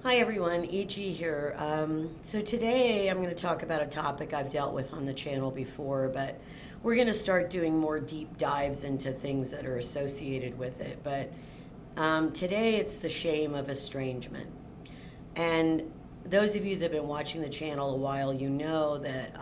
Hi everyone, EG here. So today I'm going to talk about a topic I've dealt with on the channel before, but we're going to start doing more deep dives into things that are associated with it. But today it's the shame of estrangement. And those of you that have been watching the channel a while, you know that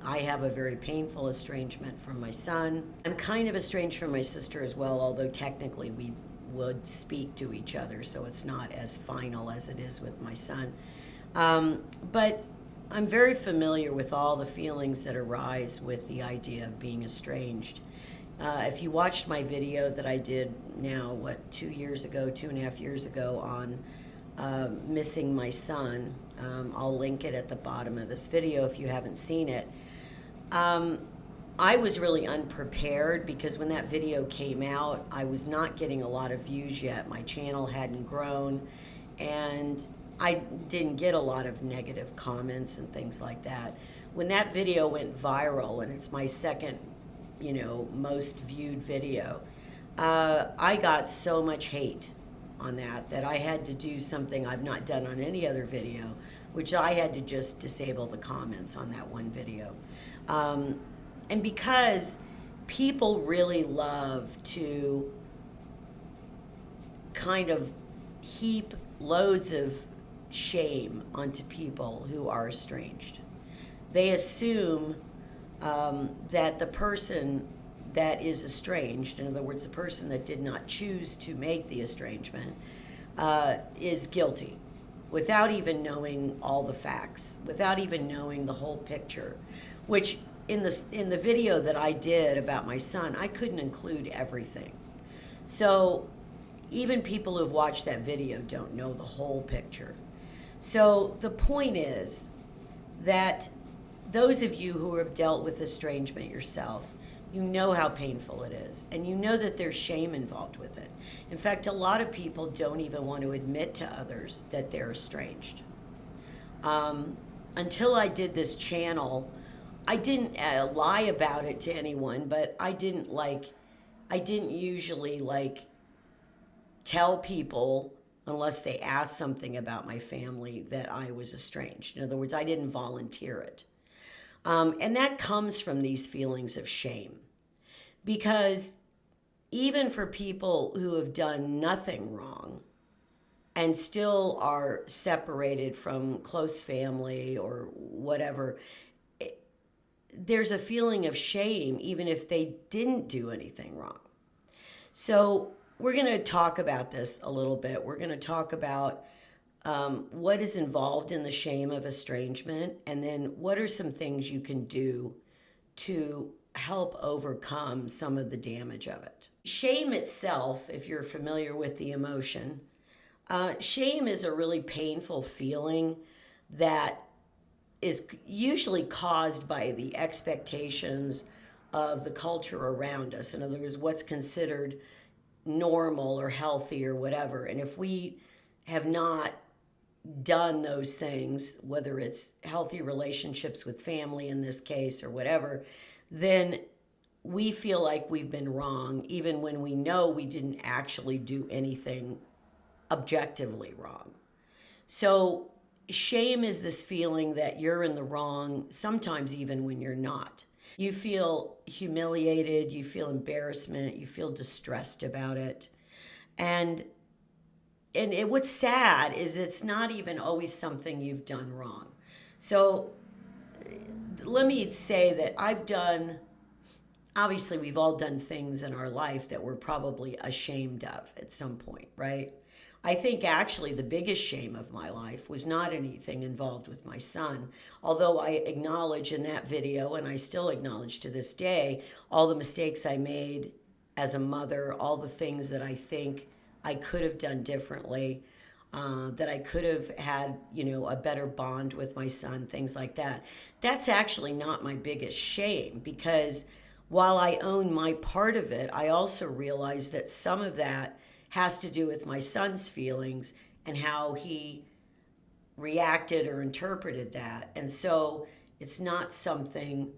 I have a very painful estrangement from my son. I'm kind of estranged from my sister as well, although technically we would speak to each other, so it's not as final as it is with my son. But I'm very familiar with all the feelings that arise with the idea of being estranged. If you watched my video that I did now, 2 years ago, 2.5 years ago, on missing my son, I'll link it at the bottom of this video if you haven't seen it. I was really unprepared because when that video came out, I was not getting a lot of views yet. My channel hadn't grown, and I didn't get a lot of negative comments and things like that. When that video went viral, and it's my second, most viewed video, I got so much hate on that I had to do something I've not done on any other video, which I had to just disable the comments on that one video. And because people really love to kind of heap loads of shame onto people who are estranged. They assume that the person that is estranged, in other words, the person that did not choose to make the estrangement, is guilty without even knowing all the facts, without even knowing the whole picture, which in the video that I did about my son, I couldn't include everything. So even people who've watched that video don't know the whole picture. So the point is that those of you who have dealt with estrangement yourself, you know how painful it is, and you know that there's shame involved with it. In fact, a lot of people don't even want to admit to others that they're estranged. Until I did this channel, I didn't lie about it to anyone, but I didn't usually tell people unless they asked something about my family that I was estranged. In other words, I didn't volunteer it. And that comes from these feelings of shame. Because even for people who have done nothing wrong and still are separated from close family or whatever, there's a feeling of shame even if they didn't do anything wrong. So we're going to talk about this a little bit. We're going to talk about what is involved in the shame of estrangement, and then what are some things you can do to help overcome some of the damage of it. Shame itself, if you're familiar with the emotion, shame is a really painful feeling that is usually caused by the expectations of the culture around us. In other words, what's considered normal or healthy or whatever. And if we have not done those things, whether it's healthy relationships with family in this case or whatever, then we feel like we've been wrong, even when we know we didn't actually do anything objectively wrong. So shame is this feeling that you're in the wrong, sometimes even when you're not. You feel humiliated, you feel embarrassment, you feel distressed about it. And what's sad is it's not even always something you've done wrong. So let me say that obviously we've all done things in our life that we're probably ashamed of at some point, right? I think actually the biggest shame of my life was not anything involved with my son, although I acknowledge in that video, and I still acknowledge to this day, all the mistakes I made as a mother, all the things that I think I could have done differently, that I could have had, a better bond with my son, things like that. That's actually not my biggest shame, because while I own my part of it, I also realize that some of that has to do with my son's feelings and how he reacted or interpreted that. And so it's not something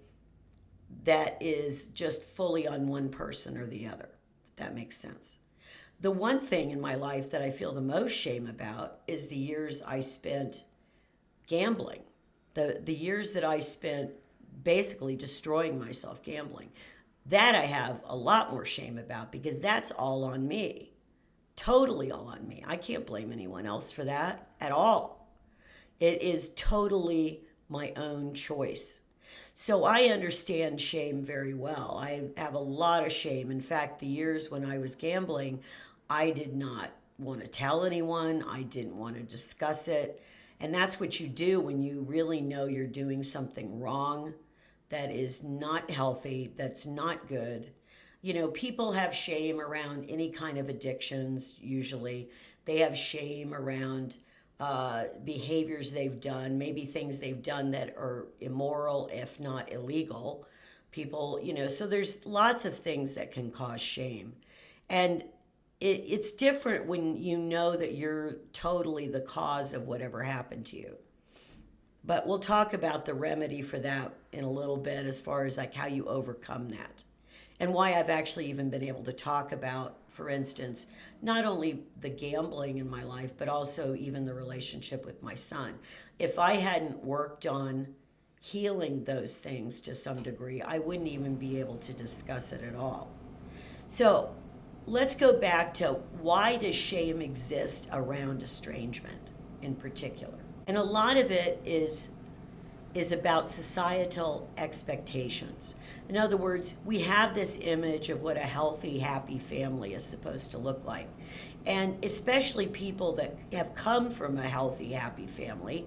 that is just fully on one person or the other, if that makes sense. The one thing in my life that I feel the most shame about is the years I spent gambling. The years that I spent basically destroying myself gambling. That I have a lot more shame about because that's all on me. Totally all on me. I can't blame anyone else for that at all. It is totally my own choice. So I understand shame very well. I have a lot of shame. In fact, the years when I was gambling, I did not want to tell anyone. I didn't want to discuss it. And that's what you do when you really know you're doing something wrong that is not healthy, that's not good. You know, people have shame around any kind of addictions, usually. They have shame around behaviors they've done, maybe things they've done that are immoral, if not illegal. People, you know, so there's lots of things that can cause shame. And it's different when you know that you're totally the cause of whatever happened to you. But we'll talk about the remedy for that in a little bit as far as like how you overcome that. And why I've actually even been able to talk about, for instance, not only the gambling in my life, but also even the relationship with my son. If I hadn't worked on healing those things to some degree, I wouldn't even be able to discuss it at all. So let's go back to why does shame exist around estrangement in particular? And a lot of it is about societal expectations. In other words, we have this image of what a healthy, happy family is supposed to look like. And especially people that have come from a healthy, happy family,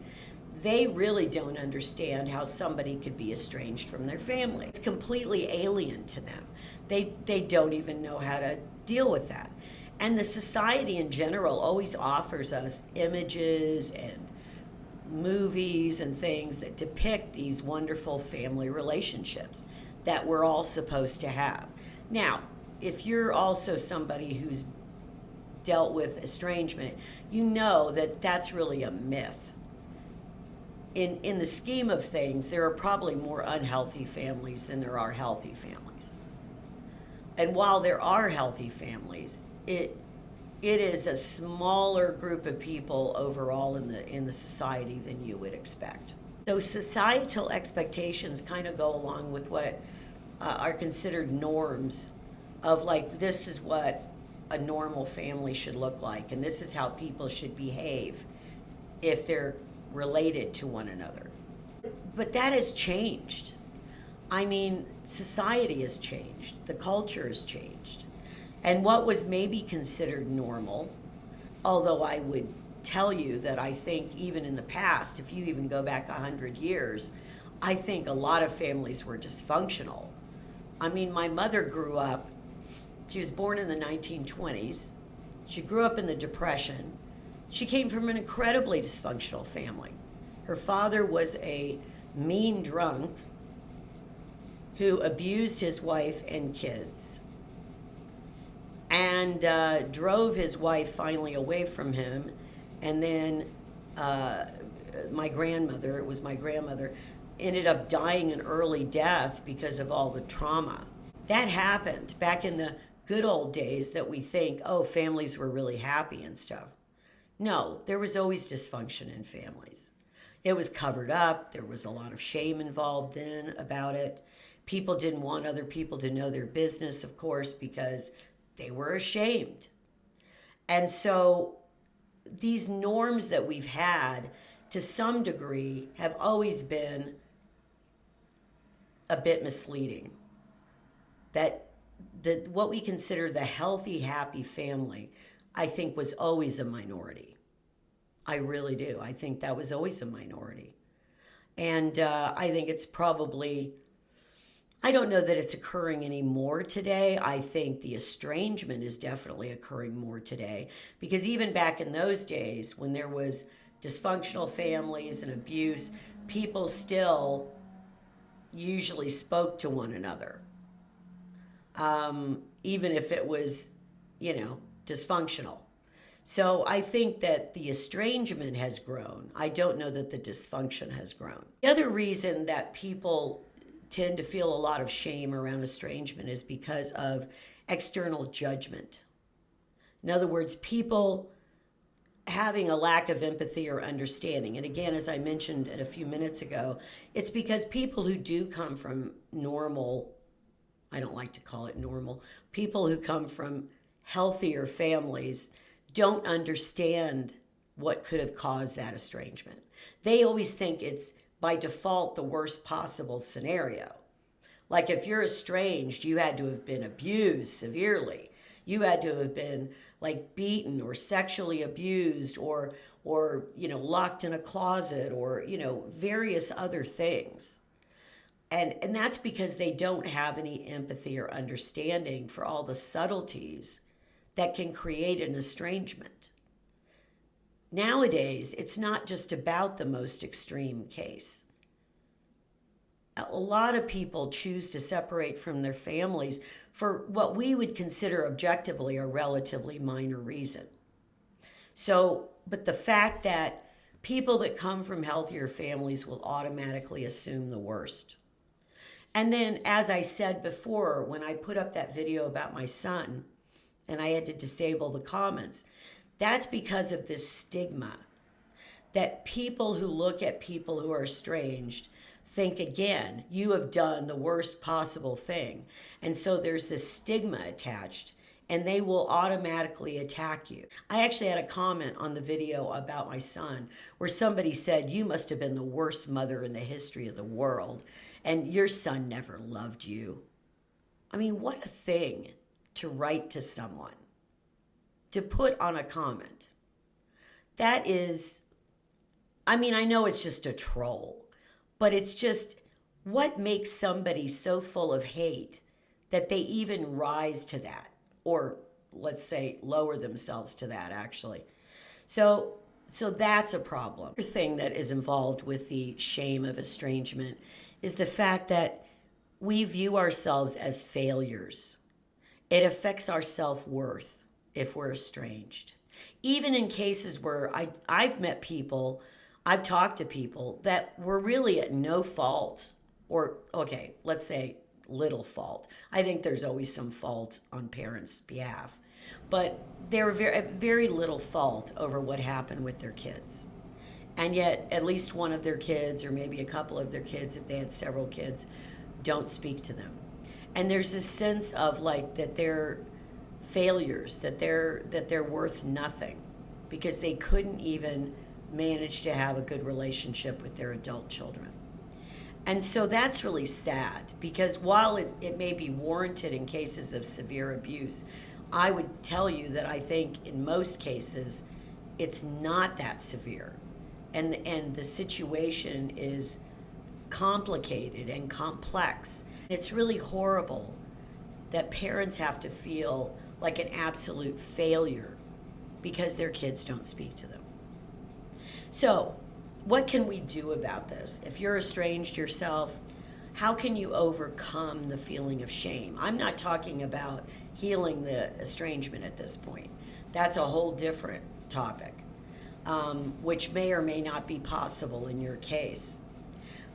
they really don't understand how somebody could be estranged from their family. It's completely alien to them. They don't even know how to deal with that. And the society in general always offers us images and movies and things that depict these wonderful family relationships that we're all supposed to have. Now, if you're also somebody who's dealt with estrangement, you know that that's really a myth. In the scheme of things, there are probably more unhealthy families than there are healthy families. And while there are healthy families, it is a smaller group of people overall in the society than you would expect. So societal expectations kind of go along with what are considered norms of like, this is what a normal family should look like, and this is how people should behave if they're related to one another. But that has changed. I mean, society has changed. The culture has changed. And what was maybe considered normal, although I would tell you that I think even in the past, if you even go back 100 years, I think a lot of families were dysfunctional. I mean, my mother grew up, she was born in the 1920s. She grew up in the Depression. She came from an incredibly dysfunctional family. Her father was a mean drunk who abused his wife and kids and drove his wife finally away from him. And then my grandmother, it was my grandmother, ended up dying an early death because of all the trauma. That happened back in the good old days that we think, oh, families were really happy and stuff. No, there was always dysfunction in families. It was covered up. There was a lot of shame involved then about it. People didn't want other people to know their business, of course, because they were ashamed. And so these norms that we've had, to some degree, have always been a bit misleading. That what we consider the healthy, happy family, I think was always a minority. I really do. I think that was always a minority. And I think it's probably, I don't know that it's occurring anymore today. I think the estrangement is definitely occurring more today, because even back in those days when there was dysfunctional families and abuse, people still usually spoke to one another. Even if it was, dysfunctional. So I think that the estrangement has grown. I don't know that the dysfunction has grown. The other reason that people tend to feel a lot of shame around estrangement is because of external judgment. In other words, people having a lack of empathy or understanding. And again, as I mentioned a few minutes ago, it's because people who do come from normal, I don't like to call it normal, people who come from healthier families don't understand what could have caused that estrangement. They always think it's by default the worst possible scenario. Like if you're estranged, you had to have been abused severely. You had to have been like beaten or sexually abused or locked in a closet or various other things. And that's because they don't have any empathy or understanding for all the subtleties that can create an estrangement. Nowadays, it's not just about the most extreme case. A lot of people choose to separate from their families for what we would consider objectively a relatively minor reason. But the fact that people that come from healthier families will automatically assume the worst. And then, as I said before, when I put up that video about my son and I had to disable the comments, that's because of this stigma that people who look at people who are estranged think, again, you have done the worst possible thing. And so there's this stigma attached, and they will automatically attack you. I actually had a comment on the video about my son where somebody said, you must have been the worst mother in the history of the world, and your son never loved you. I mean, what a thing to write to someone, to put on a comment. That is, I know it's just a troll, but it's just what makes somebody so full of hate that they even rise to that, or let's say lower themselves to that, actually. So that's a problem. The thing that is involved with the shame of estrangement is the fact that we view ourselves as failures. It affects our self-worth if we're estranged. Even in cases where I've met people, I've talked to people that were really at no fault, or okay, let's say little fault. I think there's always some fault on parents' behalf, but they're very little fault over what happened with their kids. And yet at least one of their kids, or maybe a couple of their kids, if they had several kids, don't speak to them. And there's this sense of like that they're failures, that they're worth nothing because they couldn't even manage to have a good relationship with their adult children. And so that's really sad because while it may be warranted in cases of severe abuse, I would tell you that I think in most cases it's not that severe. And the situation is complicated and complex. It's really horrible that parents have to feel like an absolute failure because their kids don't speak to them. So, what can we do about this? If you're estranged yourself, how can you overcome the feeling of shame? I'm not talking about healing the estrangement at this point. That's a whole different topic, which may or may not be possible in your case.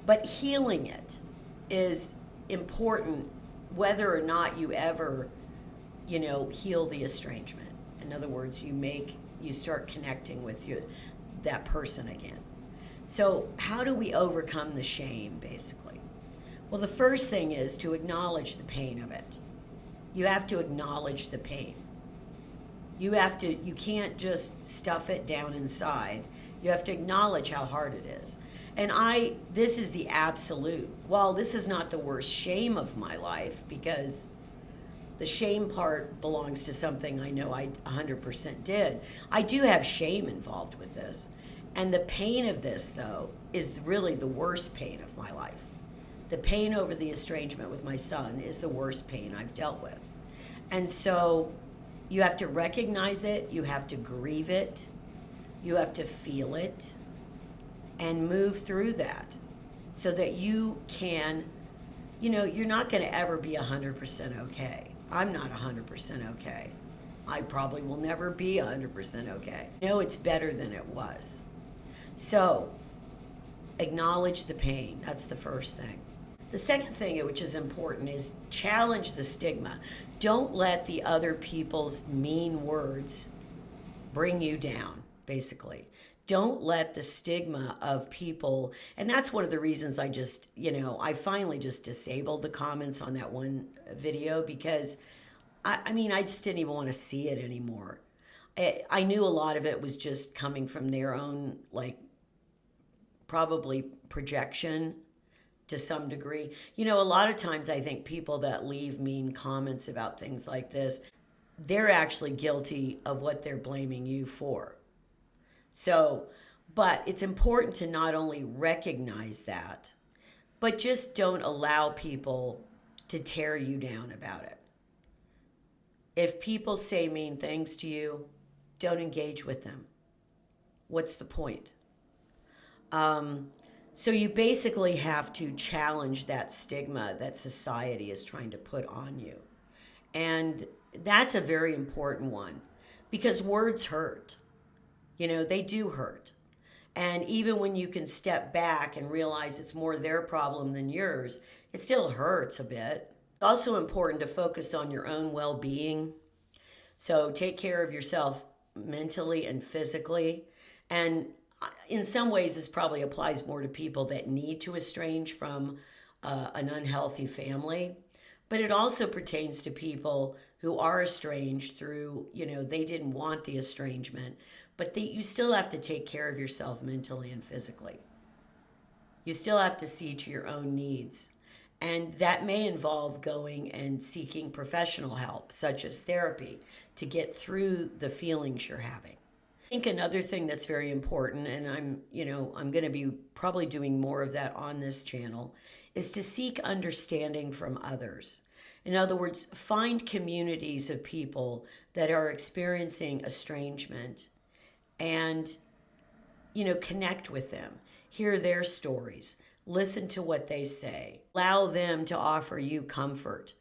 But healing it is important whether or not you ever, heal the estrangement. In other words, you start connecting with that person again. So how do we overcome the shame, basically? Well, the first thing is to acknowledge the pain of it. You have to acknowledge the pain. You can't just stuff it down inside. You have to acknowledge how hard it is. And this is the absolute. While this is not the worst shame of my life, because the shame part belongs to something I know I 100% did, I do have shame involved with this. And the pain of this, though, is really the worst pain of my life. The pain over the estrangement with my son is the worst pain I've dealt with. And so you have to recognize it, you have to grieve it, you have to feel it, and move through that so that you can, you're not going to ever be 100% okay. I'm not 100% okay. I probably will never be 100% okay. It's better than it was. So, acknowledge the pain. That's the first thing. The second thing, which is important, is challenge the stigma. don't let the other people's mean words bring you down, basically. Don't let the stigma of people, and that's one of the reasons I just, I finally just disabled the comments on that one video because I mean, I just didn't even want to see it anymore. I knew a lot of it was just coming from their own, like, probably projection to some degree. A lot of times I think people that leave mean comments about things like this, they're actually guilty of what they're blaming you for. So, but it's important to not only recognize that, but just don't allow people to tear you down about it. If people say mean things to you, don't engage with them. What's the point? So you basically have to challenge that stigma that society is trying to put on you. And that's a very important one because words hurt. They do hurt. And even when you can step back and realize it's more their problem than yours, it still hurts a bit. It's also important to focus on your own well-being. So take care of yourself mentally and physically. And in some ways, this probably applies more to people that need to estrange from an unhealthy family. But it also pertains to people who are estranged through, they didn't want the estrangement, but you still have to take care of yourself mentally and physically. You still have to see to your own needs. And that may involve going and seeking professional help, such as therapy, to get through the feelings you're having. I think another thing that's very important, and I'm going to be probably doing more of that on this channel, is to seek understanding from others. In other words, find communities of people that are experiencing estrangement and, connect with them, hear their stories, listen to what they say, allow them to offer you comfort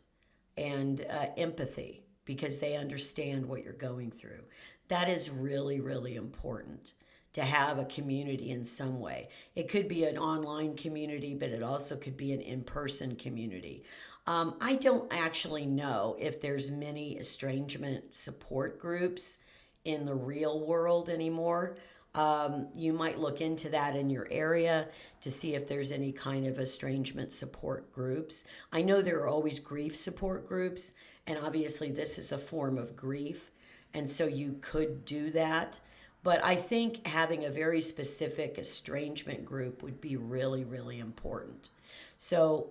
and empathy because they understand what you're going through. That is really, really important to have a community in some way. It could be an online community, but it also could be an in-person community. I don't actually know if there's many estrangement support groups in the real world anymore. You might look into that in your area to see if there's any kind of estrangement support groups. I know there are always grief support groups, and obviously this is a form of grief, and so you could do that. But I think having a very specific estrangement group would be really, really important. So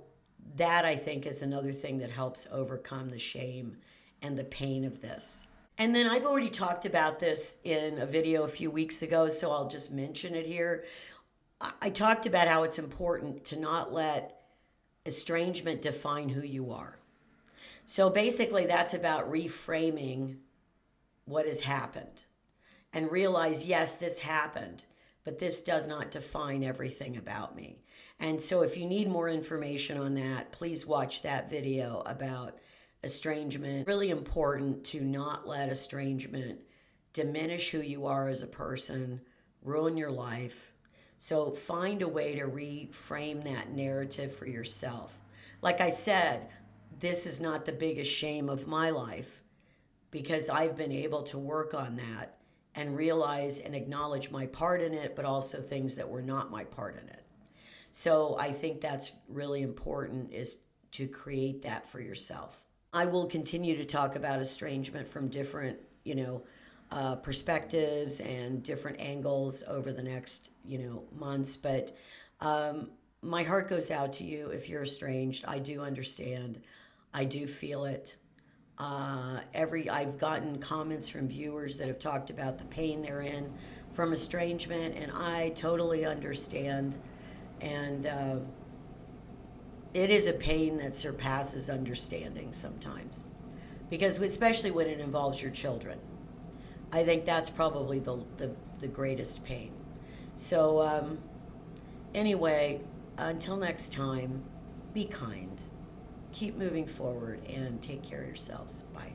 that, I think, is another thing that helps overcome the shame and the pain of this. And then I've already talked about this in a video a few weeks ago, so I'll just mention it here. I talked about how it's important to not let estrangement define who you are. So basically that's about reframing what has happened and realize, yes, this happened, but this does not define everything about me. And so if you need more information on that, please watch that video about estrangement. It's really important to not let estrangement diminish who you are as a person, ruin your life. So find a way to reframe that narrative for yourself. Like I said, this is not the biggest shame of my life because I've been able to work on that and realize and acknowledge my part in it, but also things that were not my part in it. So I think that's really important, is to create that for yourself. I will continue to talk about estrangement from different, perspectives and different angles over the next, months. But my heart goes out to you if you're estranged. I do understand. I do feel it. I've gotten comments from viewers that have talked about the pain they're in from estrangement, and I totally understand. And it is a pain that surpasses understanding sometimes, because especially when it involves your children, I think that's probably the greatest pain. So anyway, until next time, be kind, keep moving forward, and take care of yourselves. Bye.